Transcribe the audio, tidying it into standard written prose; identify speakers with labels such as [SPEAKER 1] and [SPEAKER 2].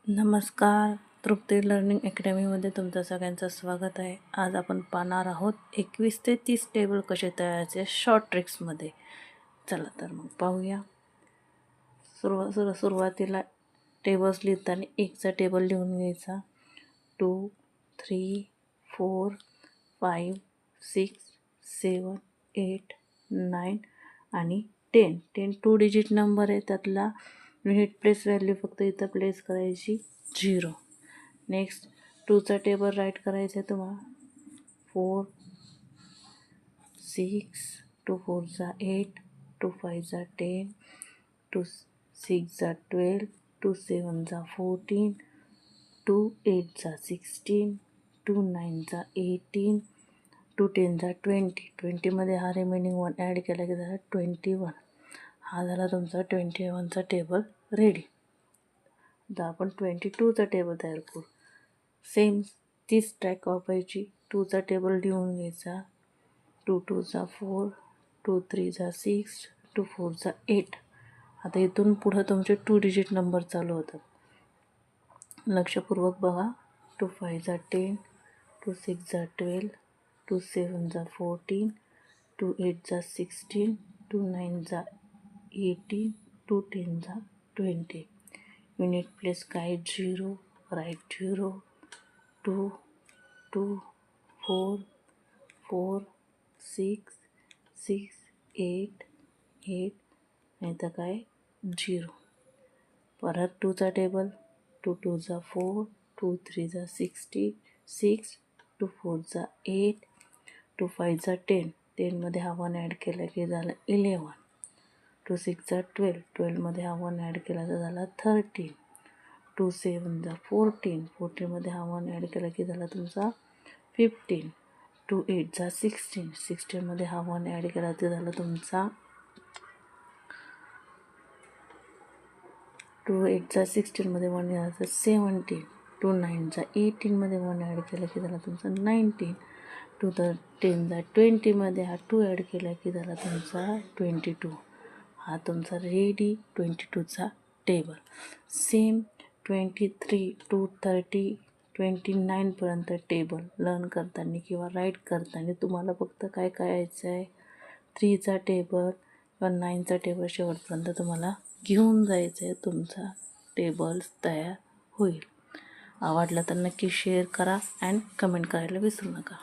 [SPEAKER 1] नमस्कार. तृप्ती लर्निंग अकॅडमीमध्ये तुमचं सगळ्यांचं स्वागत आहे. आज आपण पाहणार आहोत 21 ते 30 टेबल कसे तयारायचे शॉर्ट ट्रिक्समध्ये. चला तर मग पाहूया. सुरुवातीला टेबल्स लिहिताना 1चा टेबल लिहून घ्यायचा. 2, 3, 4, 5, 6, 7, 8, 9 आणि 10 2 डिजिट नंबर आहे. त्यातला युनिट प्लेस व्हॅल्यू फक्त इथं प्लेस करायची 0. नेक्स्ट 2चा टेबल राईट करायचा आहे तुम्हाला. 4, 6, 2 4 8, 2 5 10, 2 6 12, 2 7 14, 2 8 16, 2 9 18, 2 10 20. 20मध्ये हा रिमेनिंग 1 ॲड केला की झाला 21. हा झाला तुमचा 21चा टेबल रेडी. आता आपण 22चा टेबल तयार करू. सेम तीच ट्रॅक वापरायची. 2चा टेबल लिहून घ्यायचा. 2 2 4, 2 3 6, 2 4 8. आता इथून पुढं तुमचे 2 डिजिट नंबर चालू होतात. लक्षपूर्वक बघा. 2 5 10, 2 6 12, 2 7 14, 2 8 16, 2 9 18, 2 10 20. युनिट प्लेस काय 0, राईट 0, 2 2 4 4 6 6 8 8 नाही तर काय 0. परत 2चा टेबल. 2 2 4, 2 3 6, 2 4 8, 2 5 10. 10मध्ये हा 1 ॲड केला की झाला 11. 2 6 12, 12मध्ये हा 1 ॲड केला तर झाला 13. 2 7 14, 14मध्ये हा 1 ॲड केला की झाला तुमचा 15. 2 8 16, 16मध्ये हा 1 ॲड केला तर झाला तुमचा 2 8 16मध्ये 1 झाला 17. 2 9 18मध्ये 1 ॲड केला की झाला तुमचा 19. 2 10 20मध्ये हा 2 ॲड केला की झाला तुमचा 22. हा तुमचा रेडी 22चा टेबल. सेम 23 to 30 29पर्यंत टेबल लर्न करताना किंवा राईट करताना तुम्हाला फक्त काय करायचं आहे. 3चा टेबल किंवा 9चा टेबल शेवटपर्यंत तुम्हाला घेऊन जायचं आहे. तुमचा टेबल्स तयार होईल. आवडला तर नक्की शेअर करा अँड कमेंट करायला विसरू नका.